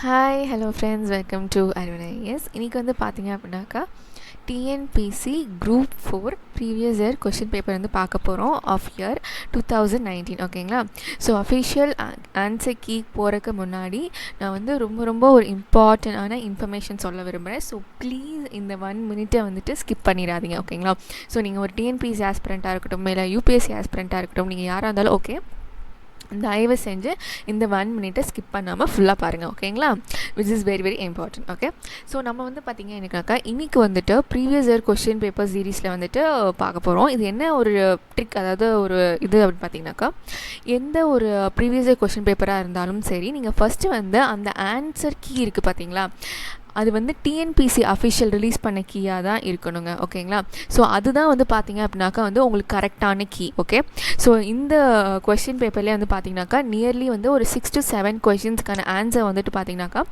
Hi hello friends, welcome to Aruna. Yes, இன்றைக்கி வந்து பார்த்தீங்க அப்படின்னாக்கா TNPSC group 4 previous year question paper வந்து பார்க்க போகிறோம் ஆஃப் இயர் 2019. ஓகேங்களா? ஸோ அஃபிஷியல் ஆன்சர் கீ போகிறதுக்கு முன்னாடி நான் வந்து ரொம்ப ஒரு இம்பார்ட்டண்டான இன்ஃபர்மேஷன் சொல்ல விரும்புகிறேன். ஸோ ப்ளீஸ் இந்த 1 மினிட்டை வந்துட்டு ஸ்கிப் பண்ணிடாதீங்க. ஓகேங்களா? ஸோ நீங்கள் ஒரு டிஎன்பிசி ஆஸ்பிரண்ட்டாக இருக்கட்டும், இல்லை யூபிஎஸ்சி ஆஸ்பிரண்ட்டாக இருக்கட்டும், நீங்கள் யாராக இருந்தாலும் ஓகே, தயவு செஞ்சு இந்த 1 மினிட்டை ஸ்கிப் பண்ணாமல் ஃபுல்லாக பாருங்கள். ஓகேங்களா? Which is very important. Okay, so நம்ம வந்து பார்த்திங்க எனக்காக்கா இன்றைக்கி வந்துட்டு ப்ரீவியஸ் இயர் கொஸ்டின் பேப்பர் சீரீஸில் வந்துட்டு பார்க்க போகிறோம். இது என்ன ஒரு ட்ரிக், அதாவது ஒரு இது அப்படின்னு பார்த்தீங்கன்னாக்கா, எந்த ஒரு ப்ரீவியஸ் இயர் கொஸ்டின் பேப்பராக இருந்தாலும் சரி, நீங்கள் ஃபஸ்ட்டு வந்து அந்த ஆன்சர் கீ இருக்குது பார்த்தீங்களா, அது வந்து டிஎன்பிசி அஃபிஷியல் ரிலீஸ் பண்ண கீயாக தான் இருக்கணுங்க. ஓகேங்களா? ஸோ அதுதான் வந்து பார்த்திங்க அப்படின்னாக்கா வந்து உங்களுக்கு கரெக்டான கீ. ஓகே, ஸோ இந்த கொஸ்டின் பேப்பர்லேயே வந்து பார்த்திங்கனாக்கா நியர்லி வந்து ஒரு 6 to 7 கொஷின்ஸ்க்கான ஆன்சர் வந்துட்டு பார்த்திங்கனாக்கா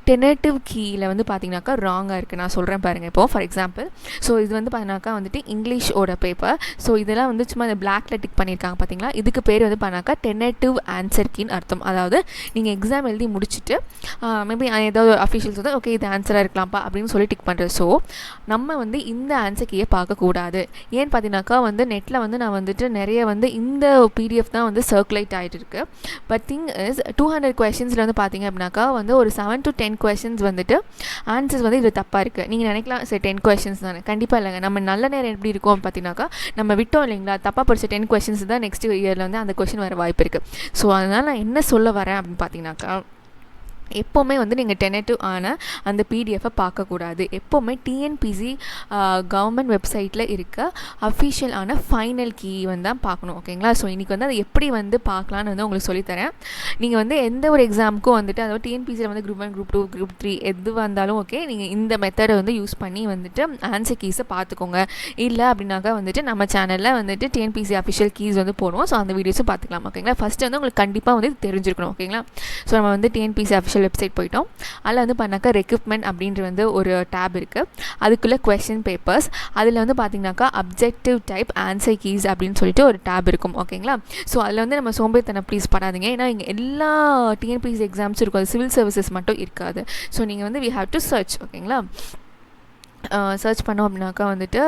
டெனேட்டிவ் கீயில் வந்து பார்த்திங்கனாக்கா ராங்காக இருக்குது. நான் சொல்கிறேன் பாருங்கள். இப்போது ஃபார் எக்ஸாம்பிள், ஸோ இது வந்து பார்த்திங்கனாக்கா வந்துட்டு இங்கிலீஷோட பேப்பர். ஸோ இதெல்லாம் வந்து சும்மா இந்த பிளாக்ல டிக் பண்ணியிருக்காங்க பார்த்தீங்களா, இதுக்கு பேர் வந்து பார்த்திங்கனாக்கா டெனேட்டிவ் ஆன்சர் கீன்னு அர்த்தம். அதாவது நீங்கள் எக்ஸாம் எழுதி முடிச்சுட்டு மேபி ஏதாவது அஃபிஷியல்ஸ் வந்து ஓகே இது ஆன்சராக இருக்கலாம்ப்பா அப்படின்னு சொல்லி டிக் பண்ணுறது. ஸோ நம்ம வந்து இந்த ஆன்சர் கீயை பார்க்கக்கூடாது. ஏன்னு பார்த்தீங்கன்னாக்கா வந்து நெட்டில் வந்து நான் வந்துட்டு நிறைய வந்து இந்த பிடிஎஃப் தான் வந்து சர்க்குலேட் ஆகிட்டு இருக்கு. பட் திங் இஸ் 200 கொஷின்ஸில் வந்து பார்த்தீங்க அப்படின்னாக்கா வந்து ஒரு 7 to 10 கொஷின்ஸ் வந்துட்டு ஆன்சர்ஸ் வந்து இது தப்பாக இருக்குது. நீங்கள் நினைக்கலாம் சரி 10 கொஷின்ஸ் தானே, கண்டிப்பாக இல்லைங்க. நம்ம நல்ல நேரம் எப்படி இருக்கும் பார்த்தீங்கன்னாக்கா, நம்ம விட்டோம் இல்லைங்களா, தப்பாக படித்த 10 கொஷின்ஸ் தான் நெக்ஸ்ட் இயரில் வந்து அந்த கொஷின் வர வாய்ப்பு இருக்குது. ஸோ அதனால் நான் என்ன சொல்ல வரேன் அப்படின்னு பார்த்தீங்கன்னாக்கா, எப்போவுமே வந்து நீங்கள் டெனேட்டிவ் ஆன அந்த பிடிஎஃபை பார்க்கக்கூடாது. எப்போவுமே டிஎன்பிசி கவர்மெண்ட் வெப்சைட்டில் இருக்க அஃபிஷியல் ஆன ஃபைனல் கீ வந்து தான் பார்க்கணும். ஓகேங்களா? ஸோ இன்றைக்கி வந்து அதை எப்படி வந்து பார்க்கலான்னு வந்து உங்களுக்கு சொல்லித்தரேன். நீங்கள் வந்து எந்த ஒரு எக்ஸாமுக்கும் வந்துட்டு, அதாவது டிஎன்பிசியில் வந்து குரூப் 1, குரூப் 2, குரூப் 3 எது வந்தாலும் ஓகே, நீங்கள் இந்த மெத்தடை வந்து யூஸ் பண்ணி வந்துட்டு ஆன்சர் கீஸை பார்த்துக்கோங்க. இல்லை அப்படின்னாக்கா வந்துட்டு நம்ம சேனலில் வந்துட்டு டிஎன்பிசி அஃபிஷியல் கீஸ் வந்து போடுவோம். ஸோ அந்த வீடியோஸும் பார்த்துக்கலாம். ஓகேங்களா? ஃபஸ்ட்டு வந்து உங்களுக்கு கண்டிப்பாக வந்து தெரிஞ்சிருக்கணும். ஓகேங்களா? ஸோ நம்ம வந்து டிஎன்பிசி அஃபிஷியல் வெப்சைட் போயிட்டோம். அதில் வந்து பண்ணாக்கா ரெக்ரூட்மெண்ட் அப்படின்ற வந்து ஒரு டேப் இருக்குது. அதுக்குள்ளே கொஸ்டின் பேப்பர்ஸ், அதில் வந்து பார்த்திங்கனாக்கா அப்ஜெக்டிவ் டைப் ஆன்சர் கீஸ் அப்படின்னு சொல்லிட்டு ஒரு டேப் இருக்கும். ஓகேங்களா? ஸோ அதில் வந்து நம்ம சோம்பேறித்தனம் ப்ளீஸ் பண்ணாதீங்க. ஏன்னா இங்கே எல்லா டிஎன்பிசி எக்ஸாம்ஸும் இருக்கும், அது சிவில் சர்வீசஸ் மட்டும் இருக்காது. ஸோ நீங்கள் வந்து வி ஹேவ் டு சர்ச். ஓகேங்களா? சர்ச் பண்ணோம் அப்படின்னாக்கா வந்துட்டு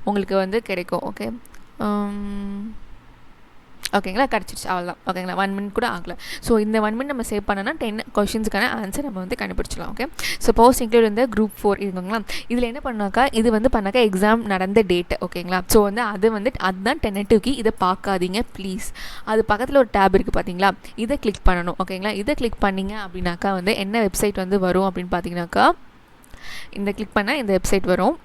உங்களுக்கு வந்து கிடைக்கும். ஓகே, ஓகேங்களா? கிடச்சிருச்சு, அவ்வளோதான். ஓகேங்களா? 1 மினிட் கூட ஆகலை. ஸோ இந்த 1 மினிட் நம்ம சேவ் பண்ணோன்னா 10 கொஷின்ஸுக்கான ஆன்சர் நம்ம வந்து கண்டுபிடிச்சிடலாம். ஓகே, சப்போஸ் இன்க்ளூட் இந்த குரூப் 4 இருக்குங்களா, இதில் என்ன பண்ணாக்கா, இது வந்து பண்ணாக்கா எக்ஸாம் நடந்த டேட்டு. ஓகேங்களா? ஸோ வந்து அது வந்து அதுதான் டெனேட்டிவ் கீ. இதை பார்க்காதீங்க ப்ளீஸ். அது பக்கத்தில் ஒரு டேப் இருக்குது பார்த்தீங்களா, இதை கிளிக் பண்ணணும். ஓகேங்களா? இதை கிளிக் பண்ணிங்க அப்படின்னாக்கா வந்து என்ன வெப்சைட் வந்து வரும் அப்படின்னு பார்த்தீங்கன்னாக்கா, இந்த கிளிக் பண்ணால் இந்த வெப்சைட் வரும்.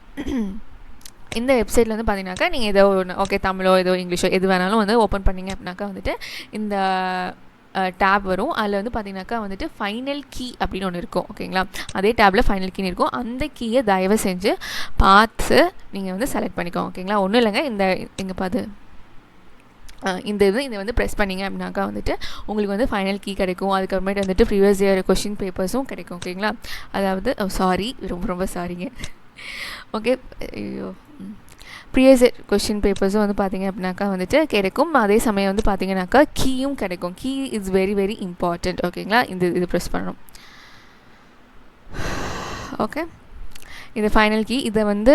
இந்த வெப்சைட்டில் வந்து பார்த்தீங்கன்னாக்கா நீங்கள் ஏதோ ஒன்று ஓகே, தமிழோ ஏதோ இங்கிலீஷோ எது வேணாலும் வந்து ஓப்பன் பண்ணிங்க அப்படின்னாக்கா வந்துட்டு இந்த டேப் வரும். அதில் வந்து பார்த்தீங்கன்னாக்கா வந்துட்டு ஃபைனல் கீ அப்படின்னு ஒன்று இருக்கும். ஓகேங்களா? அதே டேப்பில் ஃபைனல் கீன்னு இருக்கும். அந்த கீயை தயவு செஞ்சு பார்த்து நீங்கள் வந்து செலக்ட் பண்ணிக்கோங்க. ஓகேங்களா? ஒன்றும் இல்லைங்க, இந்த இங்கே பார்த்து இதை வந்து ப்ரெஸ் பண்ணிங்க அப்படின்னாக்கா வந்துட்டு உங்களுக்கு வந்து ஃபைனல் கீ கிடைக்கும். அதுக்கப்புறமேட்டு வந்துட்டு ப்ரீவியஸ் இயர் கொஷின் பேப்பர்ஸும் கிடைக்கும். ஓகேங்களா? அதாவது சாரி, ரொம்ப சாரிங்க. ஓகே, ஐயோ, ப்ரீவியஸ் இயர் கொஷின் பேப்பர்ஸும் வந்து பார்த்திங்க அப்படின்னாக்கா வந்துட்டு கிடைக்கும். அதே சமயம் வந்து பார்த்திங்கனாக்கா கீயும் கிடைக்கும். Key is very important. ஓகேங்களா? இது ப்ரெஸ் பண்ணணும். ஓகே, இது ஃபைனல் கீ. இதை வந்து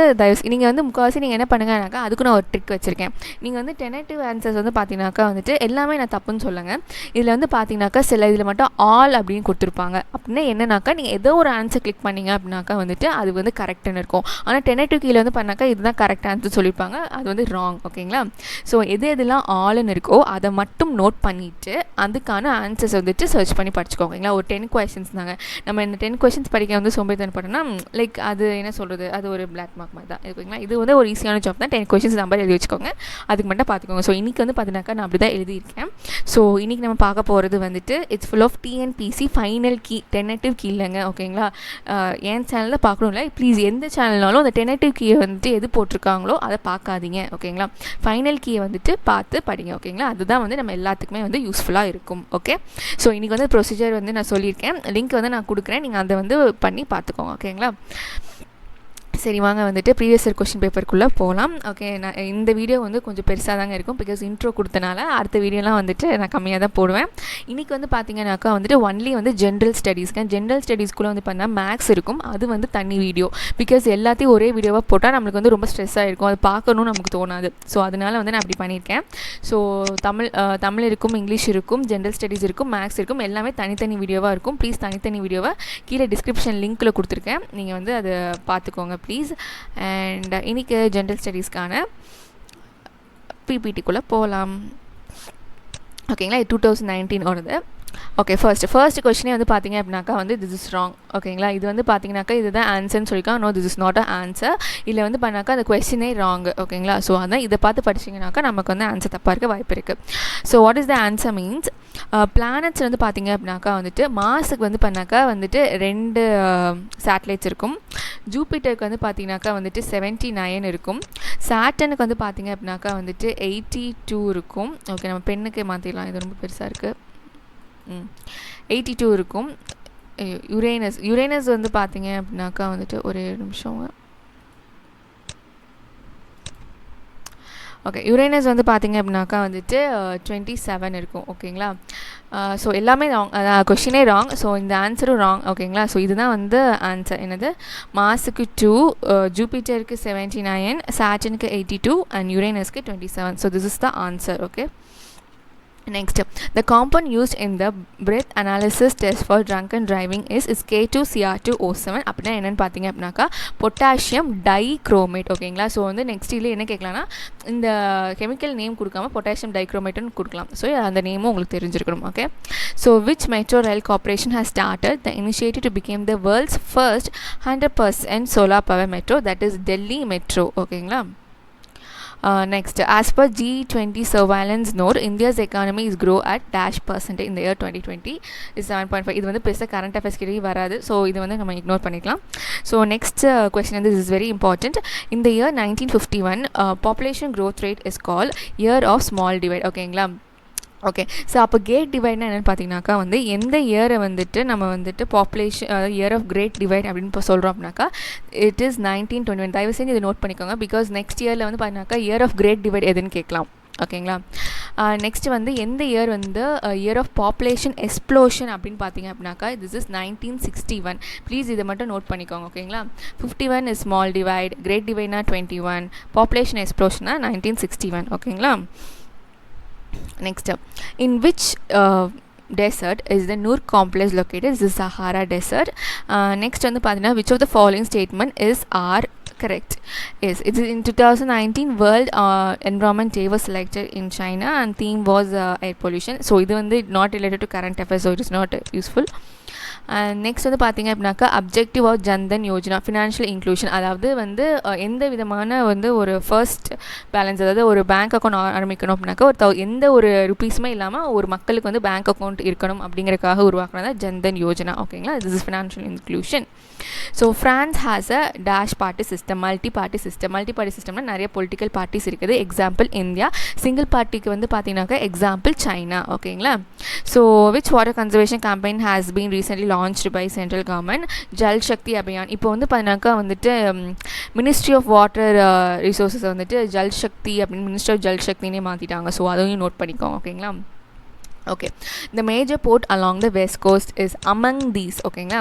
நீங்கள் வந்து முக்கால்வாசி நீங்கள் என்ன பண்ணுங்கனாக்கா, அதுக்கு நான் ஒரு ட்ரிக் வச்சுருக்கேன். நீங்கள் வந்து டெனேட்டிவ் ஆன்சர்ஸ் வந்து பார்த்தீங்கன்னாக்கா வந்துட்டு எல்லாமே நான் தப்புன்னு சொல்லுங்கள். இதில் வந்து பார்த்தீங்கன்னாக்கா சில இதில் மட்டும் ஆல் அப்படின்னு கொடுத்துருப்பாங்க. அப்படின்னா என்னன்னாக்கா, நீங்கள் ஏதோ ஒரு ஆன்சர் கிளிக் பண்ணிங்க அப்படின்னாக்கா வந்துட்டு அது வந்து கரெக்டுன்னு இருக்கும். ஆனால் டெனேட்டிவ் கீழே வந்து பண்ணாக்கா இதுதான் கரெக்ட் ஆன்சர் சொல்லியிருப்பாங்க, அது வந்து ராங். ஓகேங்களா? ஸோ எதெல்லாம் ஆல்னு இருக்கோ அதை மட்டும் நோட் பண்ணிவிட்டு அதுக்கான ஆன்சர்ஸ் வந்துட்டு சர்ச் பண்ணி படிச்சுக்கோங்க. ஓகேங்களா? ஒரு 10 கொஷின்ஸ் தாங்க. நம்ம இந்த 10 கொஷின்ஸ் படிக்க வந்து சோம்பேறித்தனம் பண்ணோம்னா லைக் அது என்ன சொல்கிறது, அது ஒரு பிளாக் மார்க் மாதிரி தான் இருக்குங்களா. இது வந்து ஒரு ஈஸியான ஜாப் தான். 10 கொஷின்ஸ் நம்பர் எழுதி வச்சுக்கோங்க, அதுக்கு மட்டும் பார்த்துக்கோங்க. ஸோ இன்றைக்கி வந்து பார்த்தீங்கன்னாக்கா நான் அப்படி தான் எழுதியிருக்கேன். ஸோ இன்றைக்கி நம்ம பார்க்க போகிறது வந்துட்டு it's full of TNPSC final key, tentative key இல்லைங்க. ஓகேங்களா? என் சேனலில் பார்க்கணும்ல, ப்ளீஸ் எந்த சேனல்னாலும் அந்த டெனேட்டிவ் கீயை வந்துட்டு எது போட்டிருக்காங்களோ அதை பார்க்காதீங்க. ஓகேங்களா? ஃபைனல் கீயை வந்துட்டு பார்த்து படிங்க. ஓகேங்களா? அதுதான் வந்து நம்ம எல்லாத்துக்குமே வந்து யூஸ்ஃபுல்லாக இருக்கும். ஓகே, ஸோ இன்றைக்கி வந்து ப்ரொசீஜர் வந்து நான் சொல்லியிருக்கேன், லிங்க் வந்து நான் கொடுக்குறேன், நீங்கள் அதை வந்து பண்ணி பார்த்துக்கோங்க. ஓகேங்களா? சரி வாங்க வந்துட்டு ப்ரீவியஸ் இயர் கொஷின் பேப்பருக்குள்ளே போகலாம். ஓகே, நான் இந்த வீடியோ வந்து கொஞ்சம் பெருசாக தாங்க இருக்கும், பிகாஸ் இன்ட்ரோ கொடுத்தனால. அடுத்த வீடியோலாம் வந்துட்டு நான் கம்மியாக தான் போடுவேன். இன்றைக்கி வந்து பார்த்தீங்கன்னாக்கா வந்துட்டு ஒன்லி வந்து ஜென்ரல் ஸ்டடீஸ்க்கு ஜென்ரல் ஸ்டடீஸ்க்குள்ளே வந்து பார்த்தீங்கன்னா மேக்ஸ் இருக்கும். அது வந்து தனி வீடியோ, பிகாஸ் எல்லாத்தையும் ஒரே வீடியோவாக போட்டால் நம்மளுக்கு வந்து ரொம்ப ஸ்ட்ரெஸ்ஸாக இருக்கும், அது பார்க்கணும்னு நமக்கு தோணாது. ஸோ அதனால் வந்து நான் அப்படி பண்ணியிருக்கேன். ஸோ தமிழ் இருக்கும், இங்கிலீஷ் இருக்கும், ஜென்ரல் ஸ்டடீஸ் இருக்கும், மேக்ஸ் இருக்கும், எல்லாமே தனித்தனி வீடியோவாக இருக்கும். ப்ளீஸ் தனித்தனி வீடியோவை கீழே டிஸ்கிரிப்ஷன் லிங்க்கில் கொடுத்துருக்கேன், நீங்கள் வந்து அதை பார்த்துக்கோங்க ப்ளீஸ். அண்ட் இன்றைக்கி ஜென்ரல் ஸ்டடீஸ்க்கான பிபிடிக்குள்ளே போகலாம். ஓகேங்களா, இது 2019 வருது. ஓகே, ஃபர்ஸ்ட் கொஸ்டினே வந்து பார்த்தீங்க அப்படின்னாக்கா வந்து திஸ் இஸ் ராங். ஓகேங்களா, இது வந்து பார்த்தீங்கன்னாக்கா இதுதான் ஆன்சர்னு சொல்லியிருக்காங்க. No, this is not a answer. இல்லை வந்து பண்ணாக்கா அந்த கொஸ்டினே ராங். ஓகேங்களா, ஸோ அதான் இதை பார்த்து படிச்சிங்கனாக்கா நமக்கு வந்து ஆன்சர் தப்பாக இருக்க வாய்ப்பு இருக்குது. So what is the answer means, planets வந்து பார்த்தீங்க அப்படின்னாக்கா வந்துட்டு மாஸுக்கு வந்து பண்ணாக்கா வந்துட்டு 2 சேட்டலைட்ஸ் இருக்கும். ஜூபிட்டருக்கு வந்து பார்த்தீங்கன்னாக்கா வந்துட்டு 79 இருக்கும். சாட்டனுக்கு வந்து பார்த்தீங்க அப்படின்னாக்கா வந்துட்டு 82 இருக்கும். ஓகே, நம்ம பெண்ணுக்கு மாற்றிடலாம், இது ரொம்ப பெருசாக இருக்குது. 82 இருக்கும். யுரேனஸ் வந்து பார்த்தீங்க அப்படின்னாக்கா வந்துட்டு ஒரு நிமிஷம். ஓகே, யுரேனஸ் வந்து பார்த்தீங்க அப்படின்னாக்கா வந்துட்டு 27 இருக்கும். ஓகேங்களா, ஸோ எல்லாமே ராங், கொஷினே ராங். ஸோ இந்த ஆன்சரும் ராங். ஓகேங்களா, ஸோ இதுதான் வந்து ஆன்சர். என்னது, மாஸுக்கு 2, ஜூபிட்டருக்கு 79, சாட்டனுக்கு 82 அண்ட் யுரேனஸ்க்கு 27. So this is the answer. Okay, next, the compound used in the breath analysis test for drunken driving is K2Cr2O7. அப்படின்னா என்னென்னு பார்த்தீங்க அப்படின்னாக்கா பொட்டாசியம் டைக்ரோமேட். ஓகேங்களா, ஸோ வந்து நெக்ஸ்ட் இதில் என்ன கேட்கலான்னா இந்த கெமிக்கல் நேம் கொடுக்காம பொட்டாசியம் டைக்ரோமேட்னு கொடுக்கலாம். ஸோ அந்த நேமும் உங்களுக்கு தெரிஞ்சிருக்கணும். Okay, so which metro rail corporation has started the initiative to become the world's first 100% solar power metro, that is Delhi Metro. ஓகேங்களா, next, as per G20 surveillance node, India's economy is grow at -% in the year 2020 is 7.5. இது வந்து பெருசாக current affairs கிட்டே வராது, so இது வந்து நம்ம ignore பண்ணிக்கலாம். ஸோ நெக்ஸ்ட் கொஸ்டின் வந்து this is very important. In the year 1951 population growth rate is called year of small divide. ஓகேங்களா, ஓகே, ஸோ அப்போ கேட் டிவைட்னா என்னென்னு பார்த்தீங்கன்னாக்கா வந்து எந்த இயரை வந்துட்டு நம்ம வந்துட்டு population year of great divide அப்படின்னு இப்போ சொல்கிறோம் அப்படின்னாக்கா இட் இஸ் 1921. தயவு செஞ்சு இதை நோட் பண்ணிக்கோங்க, பிகாஸ் நெக்ஸ்ட் இயரில் வந்து பார்த்தீங்கன்னாக்கா இயர் ஆஃப் கிரேட் டிவைட் எதுன்னு கேட்கலாம். ஓகேங்களா, நெக்ஸ்ட் வந்து எந்த இயர் வந்து இயர் ஆஃப் பாப்புலேஷன் எக்ஸ்ப்ளோஷன் அப்படின்னு பார்த்தீங்க அப்படின்னாக்கா திஸ் இஸ் 1961. ப்ளீஸ் இதை மட்டும் நோட் பண்ணிக்கோங்க. ஓகேங்களா, 51 இஸ் ஸ்மால் டிவைட், கிரேட் டிவைட்னா 21, பாப்புலேஷன் எக்ஸ்ப்ளோஷன்னா 1961. ஓகேங்களா, next, in which desert is the Noor complex located? This is Sahara desert. Next வந்து பார்த்தீங்கன்னா which of the following statement is correct? Yes, it is in 2019 World Environment Day was selected in China and theme was air pollution. So இது வந்து not related to current affairs, so it is not useful. Next வந்து பார்த்தீங்க அப்படின்னாக்கா objective of Jan Dhan Yojana financial inclusion, அதாவது வந்து எந்த விதமான வந்து ஒரு ஃபர்ஸ்ட் பேலன்ஸ், அதாவது ஒரு பேங்க் அக்கௌண்ட் ஆரம்பிக்கணும் அப்படின்னாக்கா எந்த ஒரு ருபீஸுமே இல்லாமல் ஒரு மக்களுக்கு வந்து பேங்க் அக்கௌண்ட் இருக்கணும் அப்படிங்கிறதுக்காக உருவாக்குனது ஜன்தன் யோஜனா. ஓகேங்களா, this is financial inclusion. So France has a dash party system, multi party சிஸ்டம்னா நிறைய பொலிட்டிக்கல் பார்ட்டிஸ் இருக்குது. Example India. சிங்கிள் பார்ட்டிக்கு வந்து பார்த்தீங்கன்னாக்கா எக்ஸாம்பிள் சைனா. ஓகேங்களா, so which water conservation campaign has been recently launched by central government? Jal Shakti Abhiyan. இப்போ வந்து பார்த்தீங்கன்னாக்கா வந்துட்டு மினிஸ்ட்ரி ஆஃப் வாட்டர் ரிசோர்ஸஸ் வந்துட்டு ஜல் சக்தி அப்படின்னு மினிஸ்ட்ரி ஆஃப் ஜல் சக்தினே மாற்றிட்டாங்க. ஸோ அதையும் நோட் பண்ணிக்கோங்க. ஓகேங்களா, okay, the major port along the west coast is among these. ஓகேங்களா,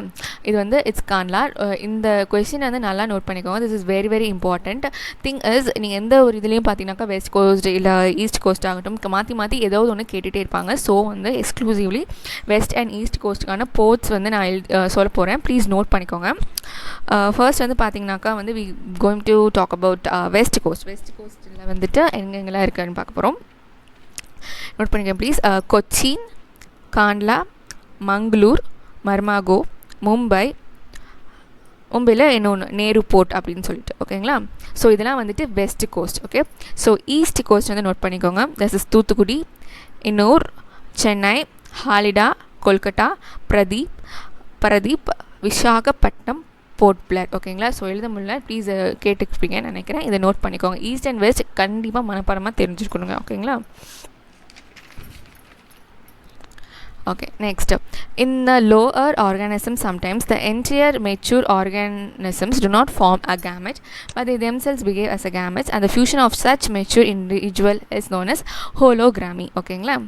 இது வந்து இட்ஸ் கான்லா. இந்த கொஸ்டின் வந்து நல்லா நோட் பண்ணிக்கோங்க. This is very very important thing is, நீங்கள் எந்த ஒரு இதுலேயும் பார்த்தீங்கன்னாக்கா வெஸ்ட் கோஸ்ட் இல்லை ஈஸ்ட் கோஸ்ட் ஆகட்டும் மாற்றி ஏதாவது ஒன்று கேட்டுகிட்டே இருப்பாங்க. ஸோ வந்து எக்ஸ்க்ளூசிவ்லி வெஸ்ட் அண்ட் ஈஸ்ட் கோஸ்ட்டுக்கான போர்ட்ஸ் வந்து நான் சொல்ல போகிறேன். ப்ளீஸ் நோட் பண்ணிக்கோங்க. ஃபர்ஸ்ட் வந்து பார்த்தீங்கன்னாக்கா வந்து we going to talk about west கோஸ்ட்டில் வந்துட்டு எங்கெங்கெல்லாம் இருக்குன்னு பார்க்க போகிறோம். நோட் பண்ணிக்க ப்ளீஸ். கொச்சின், காண்ட்லா, மங்களூர், மர்மாகோ, மும்பையில் இன்னொன்று நேரு போர்ட் அப்படின்னு சொல்லிட்டு. ஓகேங்களா, ஸோ இதெல்லாம் வந்துட்டு west coast. Okay, so east coast வந்து நோட் பண்ணிக்கோங்க. This is Thoothukudi, Ennore, Chennai, Haldia, Kolkata, Paradip, Visakhapatnam, Port Blair. ஓகேங்களா, ஸோ எழுத முடியல, ப்ளீஸ் கேட்டுக்கிப்பீங்கன்னு நினைக்கிறேன். இதை நோட் பண்ணிக்கோங்க. ஈஸ்ட் அண்ட் வெஸ்ட் கண்டிப்பாக மனப்பாடமாக தெரிஞ்சுக்கணுங்க. ஓகேங்களா, Okay, next. In the lower organisms, sometimes the entire mature organisms do not form a gamete, but they themselves behave as a gametes, and the fusion of such mature individual is known as hologamy. ஓகேங்களா?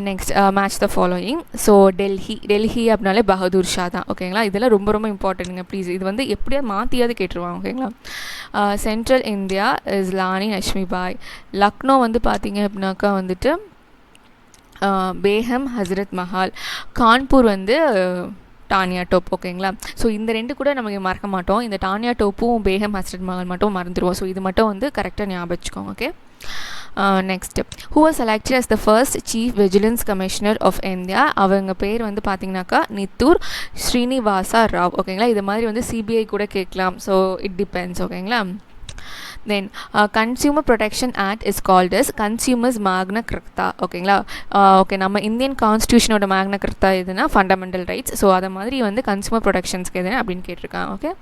Next match the following. So Delhi அப்படின்னாலே பகதூர் ஷா தான். ஓகேங்களா? இதெல்லாம் ரொம்ப ரொம்ப இம்பார்ட்டன்ட்டுங்க. Please இது வந்து எப்படியா மாற்றியாவது கேட்டுருவாங்க. ஓகேங்களா? Central India is Rani Lakshmibai. Lucknow வந்து பார்த்தீங்க அப்படின்னாக்கா வந்துட்டு பேகம் ஹசரத் மஹால். கான்பூர் வந்து டானியா டோப். ஓகேங்களா? ஸோ இந்த ரெண்டு கூட நமக்கு மறக்க மாட்டோம். இந்த டானியா டோப்பும் பேகம் ஹசரத் மஹால் மட்டும் மறந்துடுவோம். ஸோ இது மட்டும் வந்து கரெக்டாக ஞாபகம் வச்சுக்கோங்க. Okay, next. Who was selected as the first chief vigilance commissioner of India? அவங்க பேர் வந்து பார்த்தீங்கன்னாக்கா நித்தூர் ஸ்ரீனிவாசா ராவ். ஓகேங்களா? இது மாதிரி வந்து சிபிஐ கூட கேட்கலாம். So it depends. ஓகேங்களா? Then consumer protection act is called as consumers Magna Carta. ஓகேங்களா? ஓகே, நம்ம இந்தியன் கான்ஸ்டியூஷனோட மேக்னா கிரக்தா எதுனா ஃபண்டமெண்டல் ரைட்ஸ். ஸோ அதை மாதிரி வந்து கன்சியூமர் ப்ரொடெக்ஷன்ஸ்க்கு எதுனா அப்படின்னு கேட்டிருக்காங்க. Okay,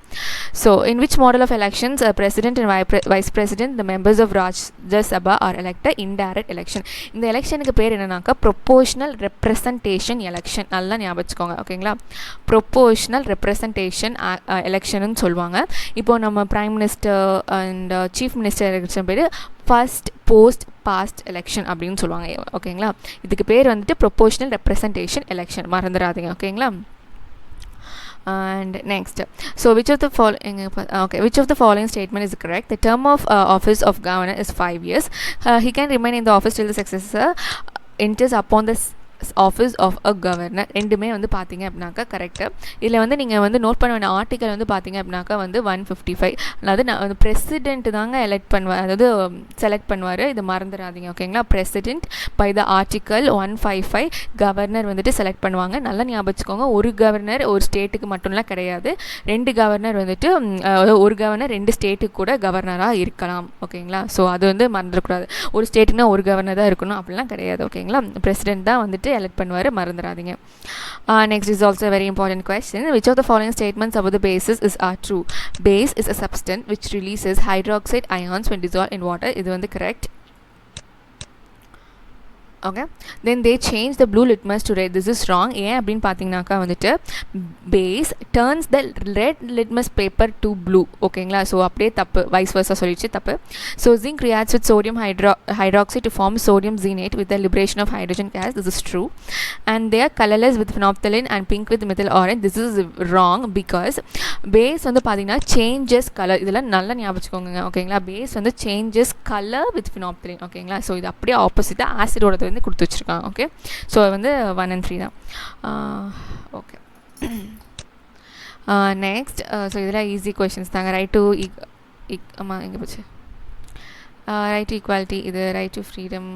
so in which model of elections president and vice president the members of Rajya Sabha are elected indirect election. இந்த எலெக்ஷனுக்கு பேர் என்னன்னாக்கா ப்ரொப்போஷனல் ரெப்ரசன்டேஷன் எலெக்ஷன். நல்லா ஞாபகம் வச்சுக்கோங்க. ஓகேங்களா? ப்ரொப்போஷனல் ரெப்ரசன்டேஷன் எலெக்ஷன்னு சொல்லுவாங்க. இப்போது நம்ம prime minister and chief minister election பேர் ஃபர்ஸ்ட் போஸ்ட் பாஸ்ட் எலெக்ஷன் அப்படின்னு சொல்லுவாங்க. ஓகேங்களா? இதுக்கு பேர் வந்துட்டு ப்ரொப்போஷனல் ரெப்ரசன்டேஷன் எலெக்ஷன், மறந்துடாதீங்க. ஓகேங்களா? And next, so which of the following statement is correct? The term of office of governor is 5 years. He can remain in the office till the successor enters upon the office of a governor. ரெண்டுமே வந்து பார்த்தீங்க அப்படின்னாக்கா correct. இதில் வந்து நீங்கள் வந்து note பண்ண வேண்டிய ஆர்டிக்கல் வந்து பார்த்தீங்க அப்படின்னாக்கா வந்து 155. அதாவது நான் பிரசிடென்ட் தாங்க அதாவது செலக்ட் பண்ணுவார். இது மறந்துடாதீங்க. ஓகேங்களா? President by the article 155. Governor வந்துட்டு செலக்ட் பண்ணுவாங்க. நல்லா ஞாபகம் வச்சுக்கோங்க. ஒரு கவர்னர் ஒரு ஸ்டேட்டுக்கு மட்டும்லாம் கிடையாது. 2 கவர்னர் வந்துட்டு ஒரு கவர்னர் 2 ஸ்டேட்டுக்கு கூட கவர்னராக இருக்கலாம். ஓகேங்களா? ஸோ அது வந்து மறந்துடக்கூடாது. ஒரு ஸ்டேட்டுக்குனா ஒரு கவர்னர் தான் இருக்கணும் அப்படிலாம் கிடையாது. ஓகேங்களா? பிரசிடென்ட் தான் வந்துட்டு elect பண்ணுவார், மறந்துடாதீங்க. Next is also a very important question. Which of the following statements about the bases are true? Base is a substance which releases hydroxide ions when dissolved in water. இது வந்து correct. Okay, then they change the blue litmus to red. This is wrong. ஏன் அப்படின்னு பார்த்தீங்கன்னாக்கா வந்துட்டு base turns the red litmus paper to blue. ஓகேங்களா? So அப்படியே தப்பு, vice versa சொல்லிச்சு, தப்பு. So zinc reacts with sodium hydroxide to form sodium zenate with the liberation of hydrogen gas. This is true. And they are colorless with phenolphthalein and pink with methyl orange. This is wrong because base வந்து பார்த்தீங்கன்னா changes colour. இதெல்லாம் நல்லா ஞாபகம் வச்சுக்கோங்க. ஓகேங்களா? Base வந்து changes colour with phenolphthalein. ஓகேங்களா? So இது அப்படியே ஆப்போசிட்டாக ஆசிடோட வந்து கொடுத்து வச்சுருக்காங்க. ஓகே, ஸோ வந்து 1 and 3 தான். Okay, next. ஸோ இதெல்லாம் ஈஸி கொஷின்ஸ் தாங்க. ரைட் டு ஆமாம், எங்கே போச்சு? ரைட் டு ஈக்குவாலிட்டி, இது right to freedom.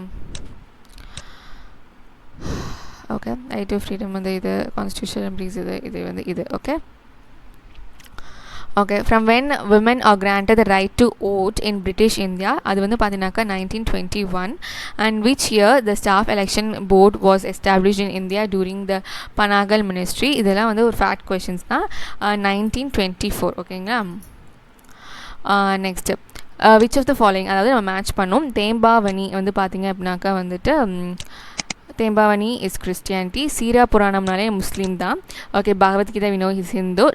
Okay, right to freedom வந்து இது கான்ஸ்டியூஷன் ப்ளீஸ் இது வந்து இது. Okay, okay. From when women are granted the right to vote in British India? அது வந்து பார்த்தீங்கன்னாக்கா 1921. And which year the staff election board was established in India during the Panagal ministry? இதெல்லாம் வந்து ஒரு ஃபேக்ட் கொஷின்ஸ் தான். 1924. ஓகேங்களா? Next, which of the following, அதாவது நம்ம மேட்ச் பண்ணோம். தேம்பாவணி வந்து பார்த்தீங்க அப்படின்னாக்கா வந்துட்டு தேம்பாவணி இஸ் கிறிஸ்டியானிட்டி. சீரா புராணம்னாலே முஸ்லீம் தான். ஓகே, பகவத்கீதா வினோ இஸ் ஹிந்து.